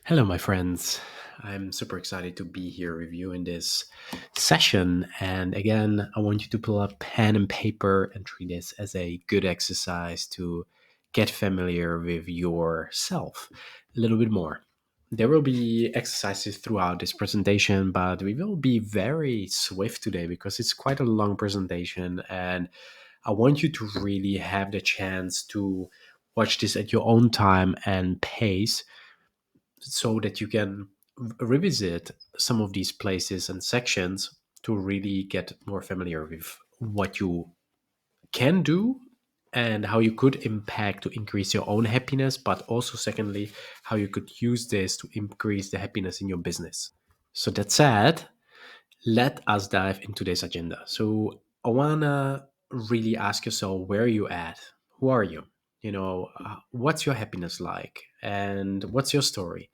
Hello, my friends. I'm super excited to be here with you in this session. And again, I want you to pull up pen and paper and treat this as a good exercise to get familiar with yourself a little bit more. There will be exercises throughout this presentation, but we will be very swift today because it's quite a long presentation. And I want you to really have the chance to watch this at your own time and pace so that you can revisit some of these places and sections to really get more familiar with what you can do and how you could impact to increase your own happiness, but also, secondly, how you could use this to increase the happiness in your business. So, that said, let us dive into this agenda. So, I want to really ask yourself, where are you at? Who are you? What's your happiness like? And what's your story?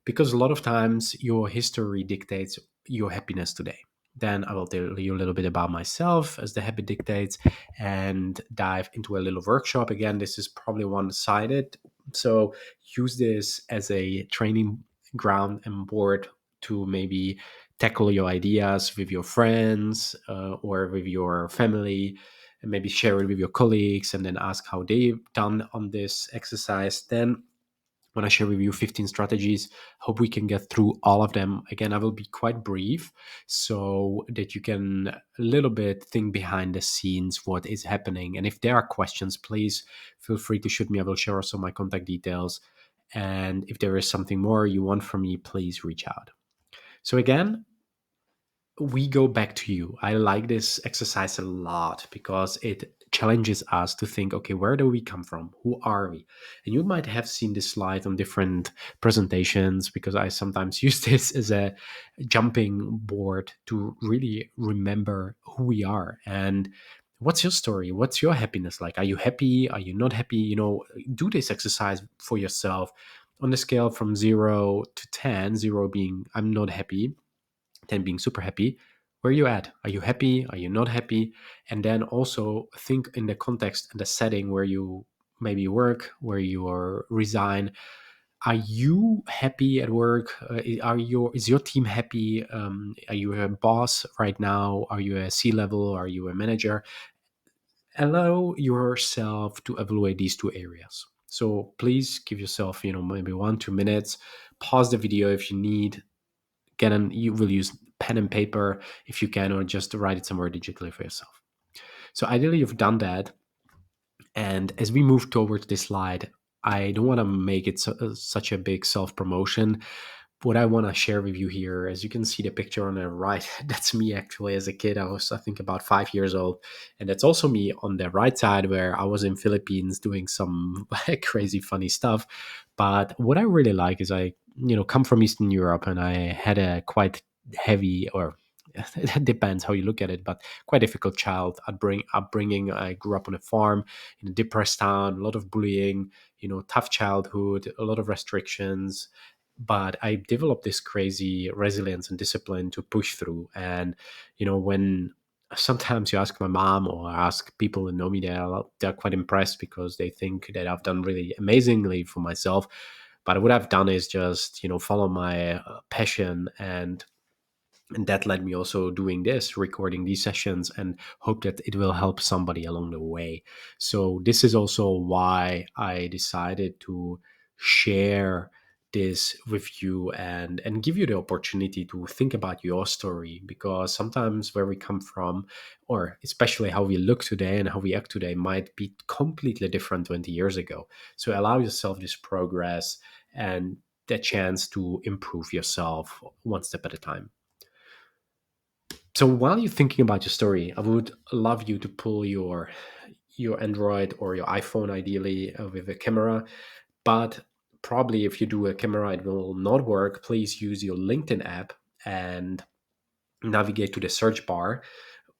Because a lot of times your history dictates your happiness today. Then I will tell you a little bit about myself as the habit dictates and dive into a little workshop. Again, this is probably one sided. So use this as a training ground and board to maybe tackle your ideas with your friends or with your family, and maybe share it with your colleagues and then ask how they've done on this exercise. Then when I share with you 15 strategies, hope we can get through all of them. Again, I will be quite brief so that you can a little bit think behind the scenes what is happening. And if there are questions, please feel free to shoot me. I will share also my contact details. And if there is something more you want from me, please reach out. So again, we go back to you. I like this exercise a lot because it challenges us to think, okay, where do we come from? Who are we? And you might have seen this slide on different presentations because I sometimes use this as a jumping board to really remember who we are. And what's your story? What's your happiness like? Are you happy? Are you not happy? Do this exercise for yourself on the scale from 0 to 10, 0 being I'm not happy, 10 being super happy. Where are you at? Are you happy? Are you not happy? And then also think in the context and the setting where you maybe work, where you are resign. Are you happy at work? Is your team happy? Are you a boss right now? Are you a C level? Are you a manager? Allow yourself to evaluate these two areas. So please give yourself, maybe 1 2 minutes. Pause the video if you need. You will use pen and paper if you can, or just write it somewhere digitally for yourself. So ideally you've done that. And as we move towards this slide, I don't want to make it such a big self promotion. What I want to share with you here, as you can see the picture on the right, that's me actually as a kid. I was, I think, about 5 years old. And that's also me on the right side where I was in Philippines doing some crazy funny stuff. But what I really like is I, come from Eastern Europe, and I had a quite heavy, or it depends how you look at it, but quite difficult child upbringing. I grew up on a farm in a depressed town, a lot of bullying, tough childhood, a lot of restrictions. But I developed this crazy resilience and discipline to push through. And, when sometimes you ask my mom or ask people who know me, they're quite impressed because they think that I've done really amazingly for myself. But what I've done is just, follow my passion, and that led me also doing this, recording these sessions, and hope that it will help somebody along the way. So this is also why I decided to share this with you and give you the opportunity to think about your story, because sometimes where we come from, or especially how we look today and how we act today, might be completely different 20 years ago. So allow yourself this progress and the chance to improve yourself one step at a time. So while you're thinking about your story, I would love you to pull your Android or your iPhone, ideally with a camera. But probably if you do a camera, it will not work. Please use your LinkedIn app and navigate to the search bar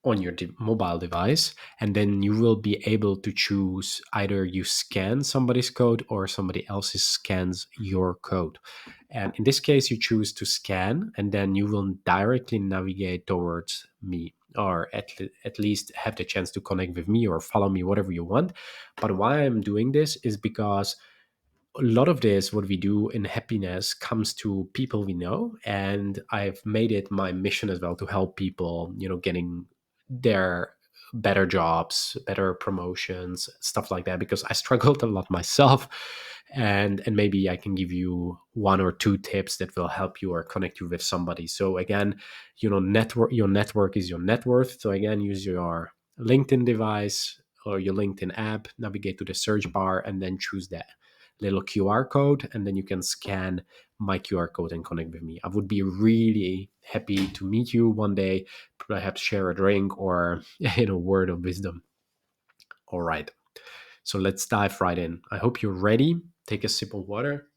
on your mobile device, and then you will be able to choose either you scan somebody's code or somebody else's scans your code. And in this case, you choose to scan, and then you will directly navigate towards me, or at least have the chance to connect with me or follow me, whatever you want. But why I'm doing this is because a lot of this, what we do in happiness, comes to people we know, and I've made it my mission as well to help people, getting their better jobs, better promotions, stuff like that, because I struggled a lot myself. And maybe I can give you one or two tips that will help you or connect you with somebody. So again, network your network is your net worth. So again, use your LinkedIn device or your LinkedIn app, navigate to the search bar, and then choose that little QR code, and then you can scan my QR code and connect with me. I would be really happy to meet you one day, perhaps share a drink or a word of wisdom. All right, so let's dive right in. I hope you're ready. Take a sip of water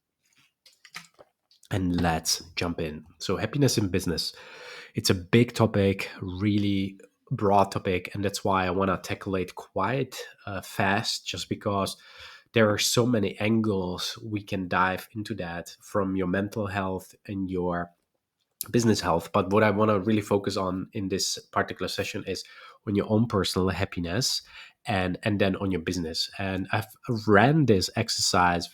and let's jump in. So, happiness in business. It's a big topic, really broad topic, and that's why I want to tackle it quite fast, just because there are so many angles we can dive into that, from your mental health and your business health. But what I want to really focus on in this particular session is on your own personal happiness, and then on your business. And I've ran this exercise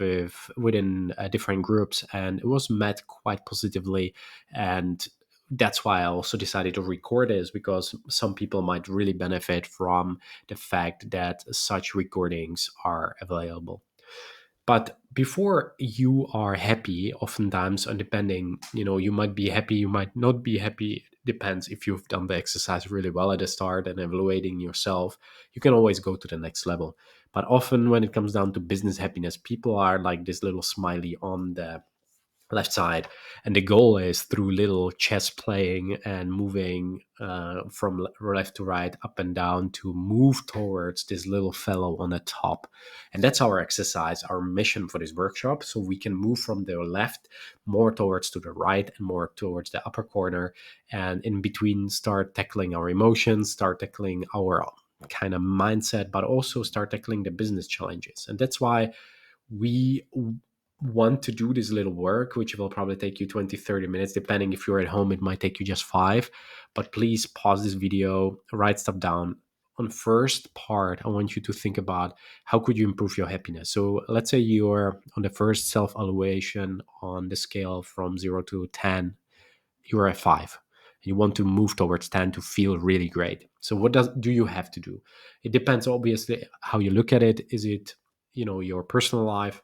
within different groups, and it was met quite positively. And that's why I also decided to record this, because some people might really benefit from the fact that such recordings are available. But before you are happy, oftentimes, and depending, you might be happy, you might not be happy, depends if you've done the exercise really well at the start and evaluating yourself, you can always go to the next level. But often when it comes down to business happiness, people are like this little smiley on the left side, and the goal is through little chess playing and moving from left to right, up and down, to move towards this little fellow on the top. And that's our exercise, our mission for this workshop, so we can move from the left more towards to the right and more towards the upper corner, and in between start tackling our emotions, start tackling our kind of mindset, but also start tackling the business challenges. And that's why we want to do this little work, which will probably take you 20, 30 minutes. Depending if you're at home, it might take you just 5. But please pause this video, write stuff down. On first part, I want you to think about how could you improve your happiness. So let's say you're on the first self-evaluation on the scale from 0 to 10, you're at 5. And you want to move towards 10 to feel really great. So what do you have to do? It depends, obviously, how you look at it. Is it, your personal life?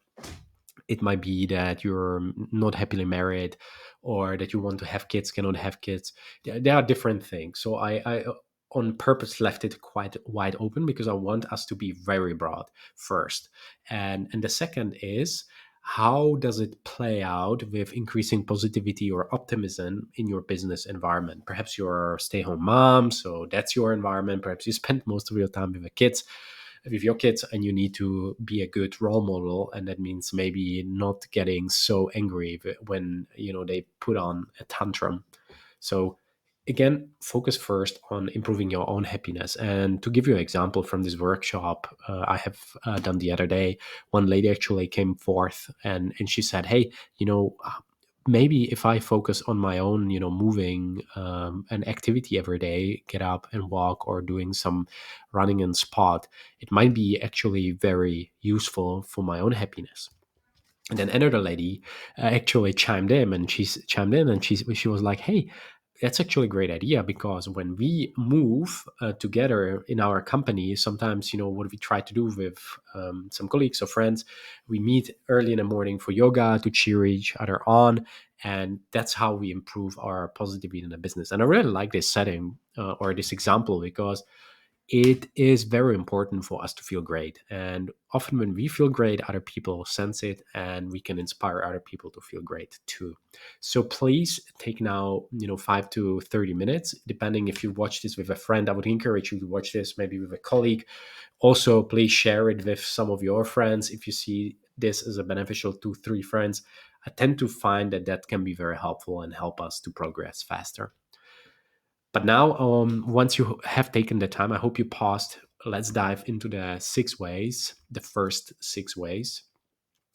It might be that you're not happily married, or that you want to have kids, cannot have kids. There are different things. So I on purpose left it quite wide open, because I want us to be very broad first. And the second is, how does it play out with increasing positivity or optimism in your business environment? Perhaps you're a stay-home mom, so that's your environment. Perhaps you spend most of your time with your kids, and you need to be a good role model, and that means maybe not getting so angry when they put on a tantrum. So again, focus first on improving your own happiness. And to give you an example from this workshop I have done the other day, one lady actually came forth, and she said, hey, maybe if I focus on my own, moving an activity every day, get up and walk, or doing some running and spot, it might be actually very useful for my own happiness. And then another lady actually chimed in, and she was like, hey, that's actually a great idea, because when we move together in our company, sometimes, what we try to do with some colleagues or friends, we meet early in the morning for yoga to cheer each other on. And that's how we improve our positivity in the business. And I really like this setting or this example, because it is very important for us to feel great. And often when we feel great, other people sense it, and we can inspire other people to feel great too. So please take now, 5 to 30 minutes, depending if you watch this with a friend. I would encourage you to watch this maybe with a colleague. Also, please share it with some of your friends. If you see this as a beneficial to 3 friends, I tend to find that that can be very helpful and help us to progress faster. But now, once you have taken the time, I hope you paused. Let's dive into the 6 ways, the first 6 ways,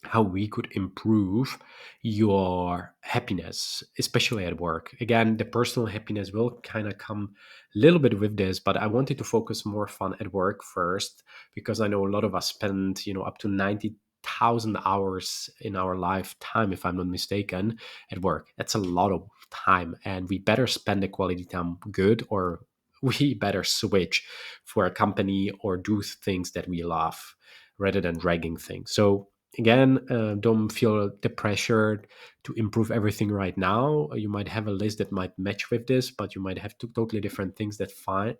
how we could improve your happiness, especially at work. Again, the personal happiness will kind of come a little bit with this, but I wanted to focus more fun at work first, because I know a lot of us spend, up to 90 1,000 hours in our lifetime, if I'm not mistaken, at work. That's a lot of time, and we better spend the quality time good, or we better switch for a company or do things that we love rather than dragging things. So again, don't feel the pressure to improve everything right now. You might have a list that might match with this, but you might have two totally different things. That's fine.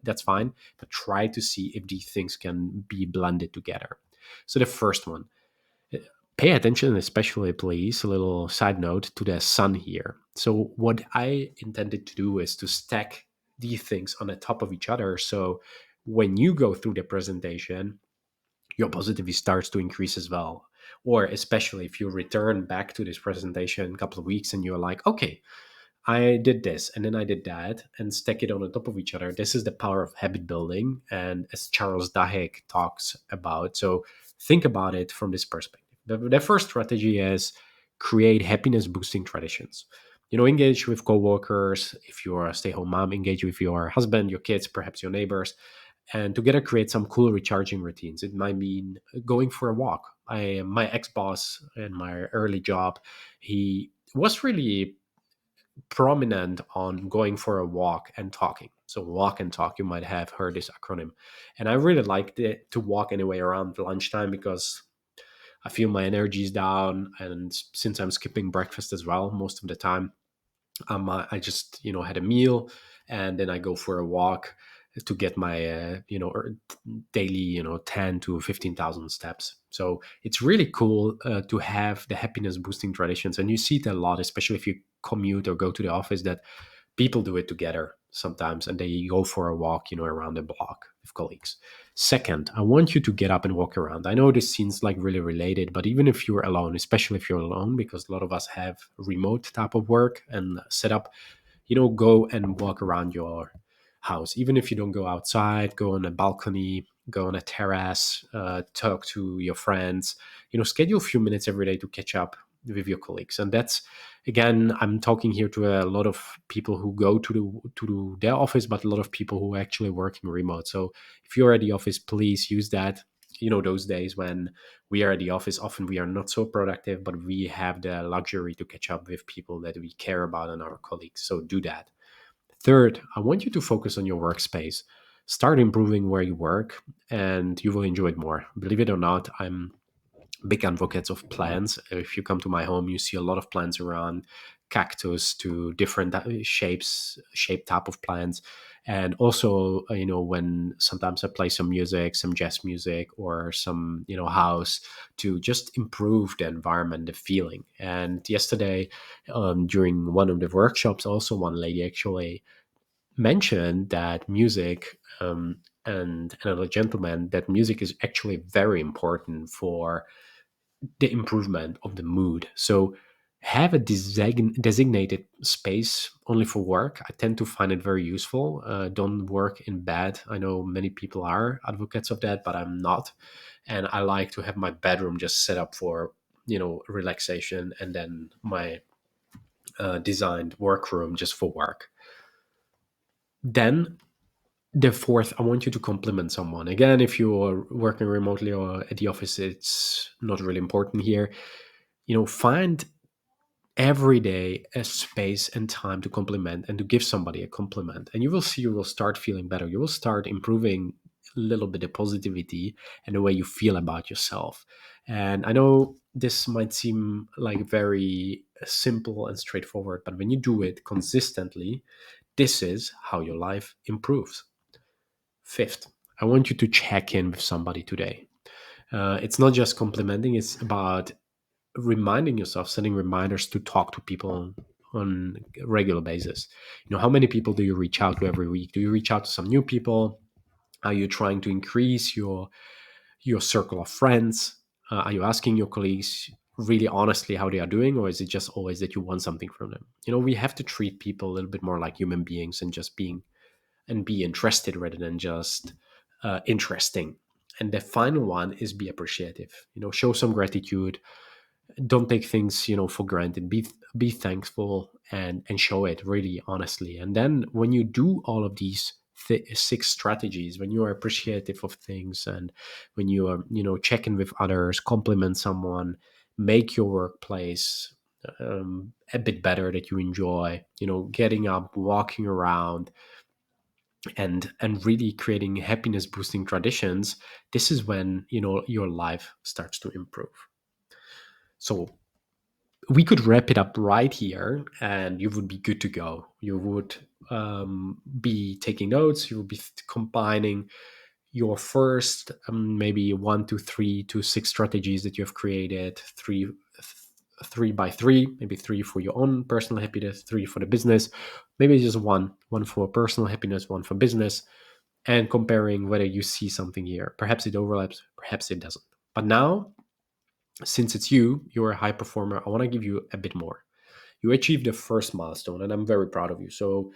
But try to see if these things can be blended together. So the first one, pay attention, especially please, a little side note to the sun here. So what I intended to do is to stack these things on the top of each other. So when you go through the presentation, your positivity starts to increase as well. Or especially if you return back to this presentation in a couple of weeks and you're like, okay, I did this and then I did that and stack it on the top of each other. This is the power of habit building. And as Charles Duhigg talks about, so think about it from this perspective. The first strategy is create happiness boosting traditions. Engage with coworkers. If you're a stay home mom, engage with your husband, your kids, perhaps your neighbors, and together create some cool recharging routines. It might mean going for a walk. My ex boss in my early job, he was really prominent on going for a walk and talking. So walk and talk, you might have heard this acronym. And I really liked it to walk anyway around lunchtime because I feel my energy is down. And since I'm skipping breakfast as well, most of the time, I just had a meal and then I go for a walk to get my daily 10 to 15,000 steps. So it's really cool to have the happiness boosting traditions, and you see it a lot, especially if you commute or go to the office, that people do it together sometimes and they go for a walk around the block with colleagues. Second, I want you to get up and walk around. I know this seems like really related, but even if you're alone, especially if you're alone, because a lot of us have remote type of work and setup, go and walk around your house. Even if you don't go outside, go on a balcony, go on a terrace, talk to your friends, schedule a few minutes every day to catch up with your colleagues. And that's, again, I'm talking here to a lot of people who go to their office, but a lot of people who are actually working remote. So if you're at the office, please use that. Those days when we are at the office, often we are not so productive, but we have the luxury to catch up with people that we care about and our colleagues. So do that. Third, I want you to focus on your workspace. Start improving where you work and you will enjoy it more. Believe it or not, I'm big advocates of plants. If you come to my home, you see a lot of plants around, cactus to different shape type of plants. And also, when sometimes I play some music, some jazz music or some, house to just improve the environment, the feeling. And yesterday, during one of the workshops, also one lady actually mentioned that music, and another gentleman, that music is actually very important for the improvement of the mood. So have a designated space only for work. I tend to find it very useful. Don't work in bed. I know many people are advocates of that, but I'm not. And I like to have my bedroom just set up for relaxation, and then my designed workroom just for work. Then the fourth, I want you to compliment someone. Again, if you're working remotely or at the office, it's not really important here. Find every day a space and time to compliment and to give somebody a compliment, and you will see you will start feeling better. You will start improving a little bit of positivity and the way you feel about yourself. And I know this might seem like very simple and straightforward, but when you do it consistently, this is how your life improves. Fifth, I want you to check in with somebody today. It's not just complimenting, it's about reminding yourself, setting reminders to talk to people on a regular basis. How many people do you reach out to every week? Do you reach out to some new people? Are you trying to increase your circle of friends? Are you asking your colleagues really honestly how they are doing, or is it just always that you want something from them? We have to treat people a little bit more like human beings and just be interested rather than just interesting. And the final one is be appreciative. Show some gratitude. Don't take things for granted. Be thankful and show it really honestly. And then when you do all of these six strategies, when you are appreciative of things, and when you are, check in with others, compliment someone, make your workplace a bit better that you enjoy, getting up, walking around, and really creating happiness boosting traditions, this is when, your life starts to improve. So we could wrap it up right here, and you would be good to go. You would be taking notes, you would be combining your first maybe 1 to 3 to 6 strategies that you have created, three by three, maybe three for your own personal happiness, three for the business, maybe just one for personal happiness, one for business, and comparing whether you see something here. Perhaps it overlaps, perhaps it doesn't. But now, since you're a high performer, I want to give you a bit more. You achieved the first milestone, and I'm very proud of you. So,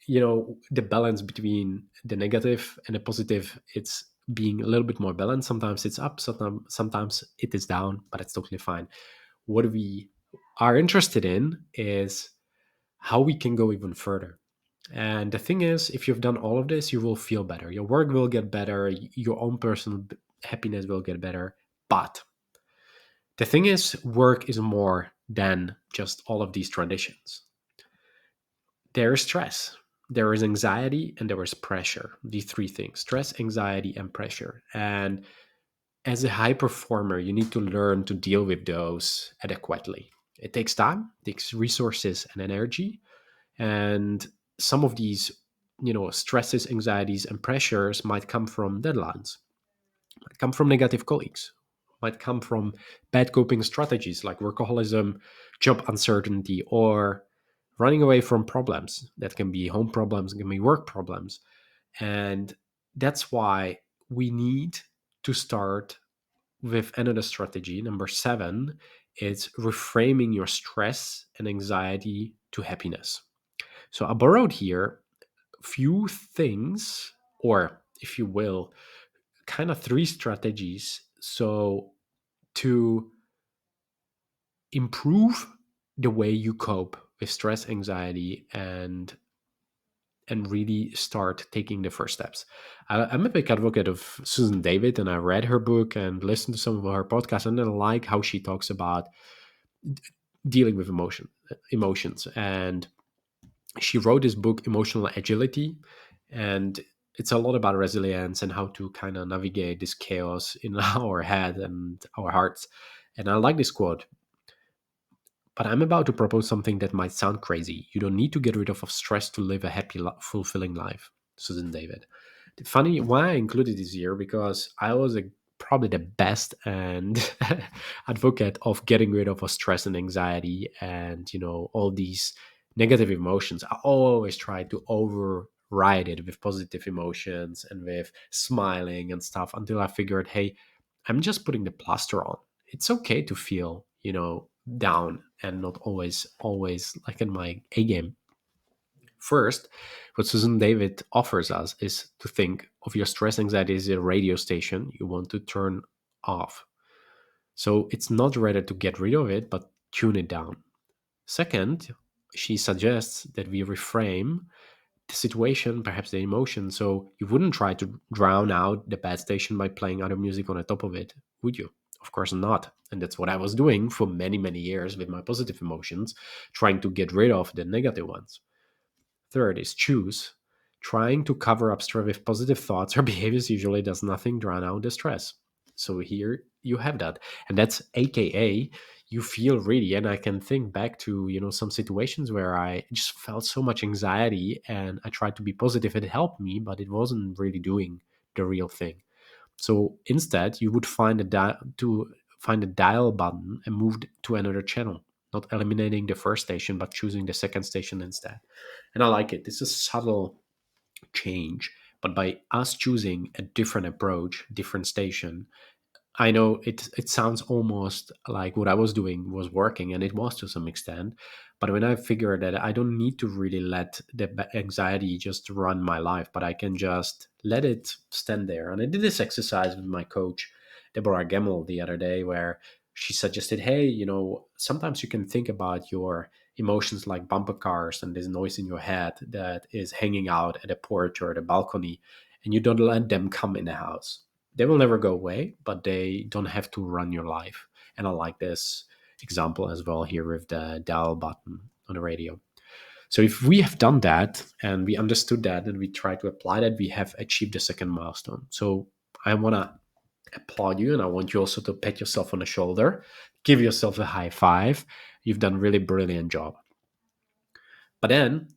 the balance between the negative and the positive, it's being a little bit more balanced. Sometimes it's up, sometimes it is down, but it's totally fine. What we are interested in is how we can go even further. And the thing is, if you've done all of this, you will feel better. Your work will get better. Your own personal happiness will get better. But the thing is, work is more than just all of these traditions. There is stress, there is anxiety, and there is pressure. These three things: stress, anxiety, and pressure. And as a high performer, you need to learn to deal with those adequately. It takes time, takes resources and energy. And some of these, stresses, anxieties, and pressures might come from deadlines, might come from negative colleagues, might come from bad coping strategies like workaholism, job uncertainty, or running away from problems. That can be home problems, it can be work problems. And that's why we need to start with another strategy. Number 7 is reframing your stress and anxiety to happiness. So I borrowed here few things, or if you will, kind of 3 strategies. So to improve the way you cope with stress, anxiety, and really start taking the first steps. I'm a big advocate of Susan David, and I read her book and listened to some of her podcasts, and I like how she talks about dealing with emotions. And she wrote this book, Emotional Agility, and it's a lot about resilience and how to kind of navigate this chaos in our head and our hearts. And I like this quote: "But I'm about to propose something that might sound crazy. You don't need to get rid of stress to live a happy, fulfilling life." Susan David. Funny why I included this here, because I was probably the best and advocate of getting rid of stress and anxiety and all these negative emotions. I always try to override it with positive emotions and with smiling and stuff until I figured, hey, I'm just putting the plaster on. It's okay to feel down and not always like in my A game. First, what Susan David offers us is to think of your stress anxiety as a radio station you want to turn off. So it's not rather to get rid of it, but tune it down. Second, she suggests that we reframe the situation, perhaps the emotion. So you wouldn't try to drown out the bad station by playing other music on the top of it, would you? Of course not. And that's what I was doing for many, many years with my positive emotions, trying to get rid of the negative ones. Third is choose. Trying to cover up stress with positive thoughts or behaviors usually does nothing drown out the stress. So here you have that. And that's AKA you feel really, and I can think back to, some situations where I just felt so much anxiety and I tried to be positive. It helped me, but it wasn't really doing the real thing. So instead, you would find a dial button and move to another channel, not eliminating the first station, but choosing the second station instead. And I like it. This is a subtle change, but by us choosing a different approach, different station, I know it sounds almost like what I was doing was working, and it was to some extent. But when I figured that I don't need to really let the anxiety just run my life, but I can just let it stand there. And I did this exercise with my coach, Deborah Gemmel, the other day, where She suggested, hey, sometimes you can think about your emotions like bumper cars and this noise in your head that is hanging out at a porch or at a balcony, and you don't let them come in the house. They will never go away, but they don't have to run your life. And I like this example as well here with the dial button on the radio. So if we have done that and we understood that and we try to apply that, we have achieved the second milestone. So I want to applaud you, and I want you also to pat yourself on the shoulder, give yourself a high five. You've done really brilliant job. But then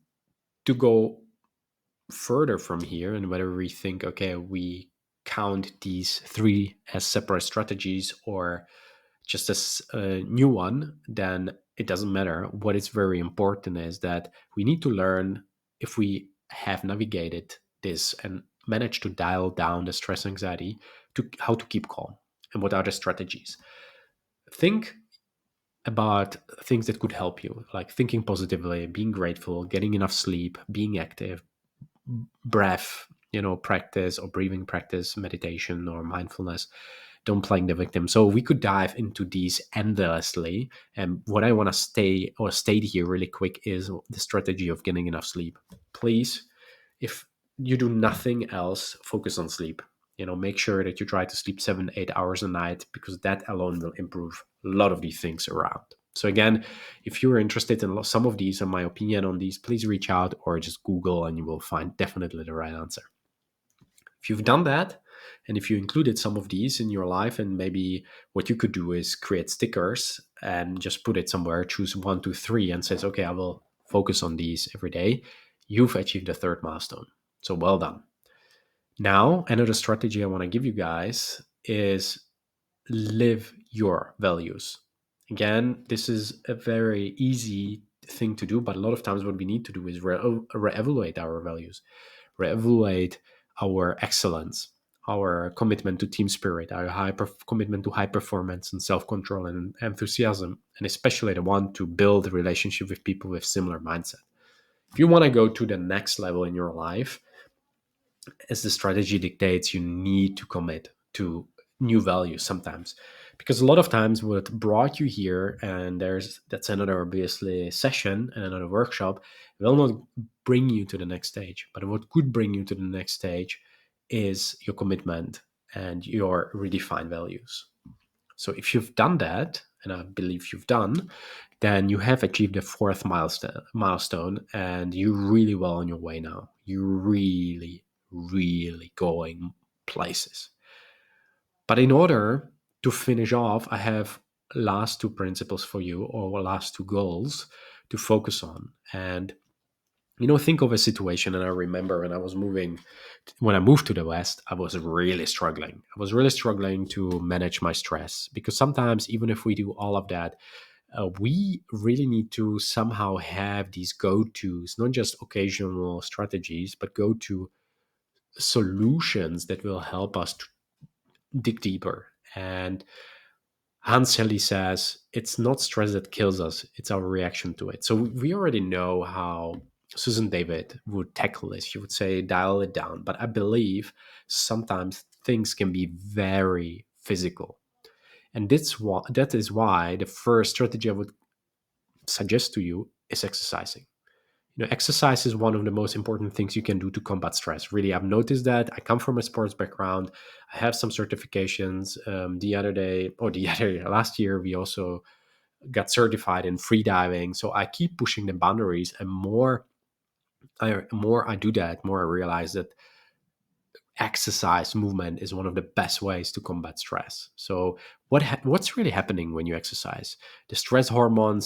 to go further from here, and whether we think, okay, we count these three as separate strategies or just as a new one, then it doesn't matter. What is very important is that we need to learn, if we have navigated this and managed to dial down the stress anxiety, to how to keep calm and what are the strategies. Think about things that could help you, like thinking positively, being grateful, getting enough sleep, being active, breath, practice or breathing practice, meditation or mindfulness. Don't playing the victim. So we could dive into these endlessly. And what I want to state here really quick is the strategy of getting enough sleep. Please, if you do nothing else, focus on sleep. Make sure that you try to sleep 7 8 hours a night, because that alone will improve a lot of these things around. So again, if you're interested in some of these and my opinion on these, please reach out or just Google and you will find definitely the right answer. If you've done that, and if you included some of these in your life, and maybe what you could do is create stickers and just put it somewhere, choose one, two, three, and says, okay, I will focus on these every day, you've achieved the third milestone. So well done. Now, another strategy I want to give you guys is live your values. Again, this is a very easy thing to do, but a lot of times what we need to do is re-evaluate our values, re-evaluate our excellence, our commitment to team spirit, our commitment to high performance and self-control and enthusiasm, and especially the one to build a relationship with people with similar mindset. If you want to go to the next level in your life, as the strategy dictates, you need to commit to new values sometimes, because a lot of times what brought you here, and that's another obviously session and another workshop, will not bring you to the next stage. But what could bring you to the next stage is your commitment and your redefined values. So if you've done that, and I believe you've done, then you have achieved the fourth milestone, and you're really well on your way now. You're really, really going places. But in order to finish off, I have last two principles for you, or last two goals to focus on. And think of a situation. And I remember when I moved to the West, I was really struggling. I was really struggling to manage my stress, because sometimes, even if we do all of that, we really need to somehow have these go-tos, not just occasional strategies, but go-to solutions that will help us to dig deeper. And Hans Shelley says it's not stress that kills us, it's our reaction to it. So we already know how Susan David would tackle this. She would say, dial it down. But I believe sometimes things can be very physical. And that is why the first strategy I would suggest to you is exercising. Exercise is one of the most important things you can do to combat stress. Really, I've noticed that. I come from a sports background. I have some certifications. Last year, we also got certified in free diving. So I keep pushing the boundaries, and more I do that, more I realize that exercise movement is one of the best ways to combat stress. So what's really happening when you exercise? The stress hormone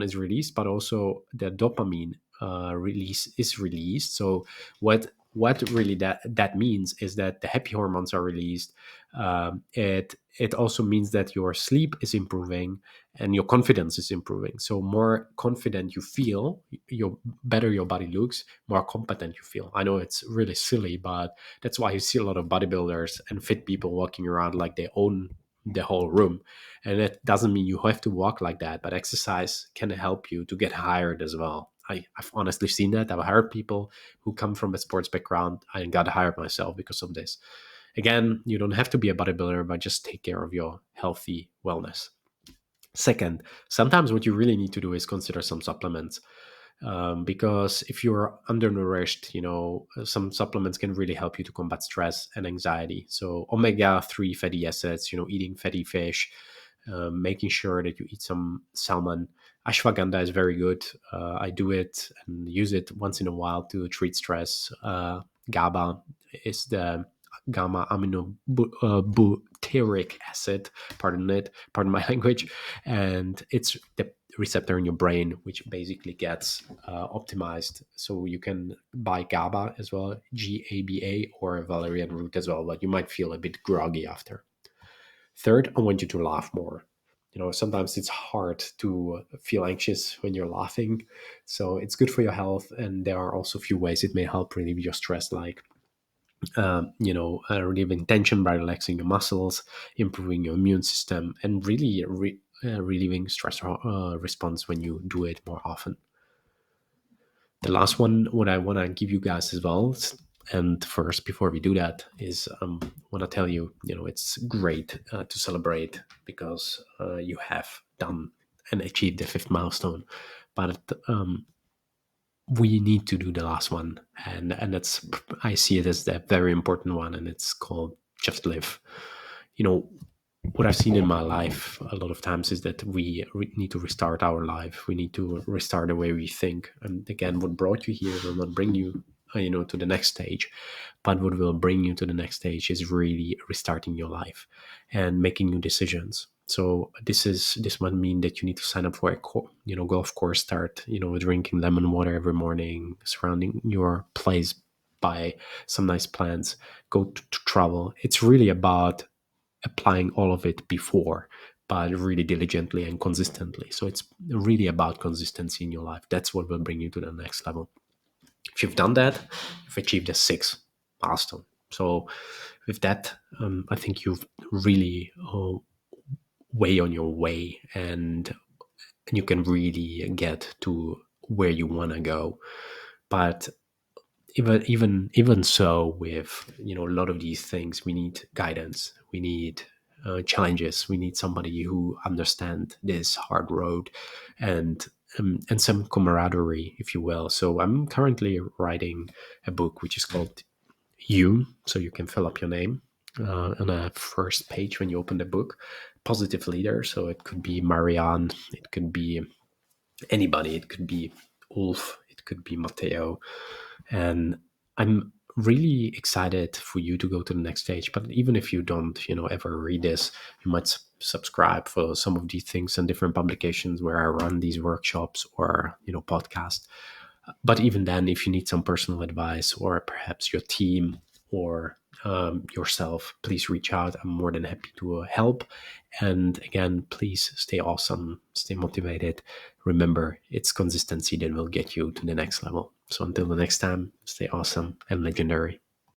is released, but also the dopamine release is released. So what really that means is that the happy hormones are released. It also means that your sleep is improving and your confidence is improving. So more confident you feel, your better your body looks, more competent you feel. I know it's really silly, but that's why you see a lot of bodybuilders and fit people walking around like they own the whole room. And it doesn't mean you have to walk like that, but exercise can help you to get hired as well. I've honestly seen that. I've hired people who come from a sports background. I got hired myself because of this. Again, you don't have to be a bodybuilder, but just take care of your healthy wellness. Second, sometimes what you really need to do is consider some supplements, because if you're undernourished, some supplements can really help you to combat stress and anxiety. So omega-3 fatty acids, eating fatty fish, making sure that you eat some salmon. Ashwagandha is very good. I do it and use it once in a while to treat stress. GABA is the gamma aminobutyric acid. Pardon my language, and it's the receptor in your brain which basically gets optimized. So you can buy GABA as well, GABA, or valerian root as well, but you might feel a bit groggy after. Third, I want you to laugh more. Sometimes it's hard to feel anxious when you're laughing. So it's good for your health. And there are also a few ways it may help relieve your stress, like, relieving tension by relaxing your muscles, improving your immune system, and really relieving stress response when you do it more often. The last one, what I want to give you guys as well, and first before we do that, is want to tell you, it's great to celebrate because you have done and achieved the fifth milestone, but we need to do the last one, and that's, I see it as the very important one, and it's called just live. you know what I've seen in my life a lot of times is that we need to restart our life. We need to restart the way we think. And again, what brought you here will not bring you, to the next stage. But what will bring you to the next stage is really restarting your life and making new decisions. So this might mean that you need to sign up for a golf course, start drinking lemon water every morning, surrounding your place by some nice plants, go to travel. It's really about applying all of it before, but really diligently and consistently. So it's really about consistency in your life. That's what will bring you to the next level. If you've done that, you've achieved a sixth milestone. So with that, I think you've really way on your way, and you can really get to where you want to go. But even so, with a lot of these things, we need guidance, we need challenges, we need somebody who understand this hard road, and some camaraderie, if you will. So I'm currently writing a book which is called You, so you can fill up your name on the first page when you open the book. Positive leader, so it could be Marianne, it could be anybody, it could be Ulf, it could be Matteo, and I'm really excited for you to go to the next stage. But even if you don't ever read this, you might subscribe for some of these things and different publications where I run these workshops or podcasts. But even then, if you need some personal advice, or perhaps your team, or yourself, please reach out. I'm more than happy to help. And again, please stay awesome, stay motivated. Remember, it's consistency that will get you to the next level. So until the next time, stay awesome and legendary.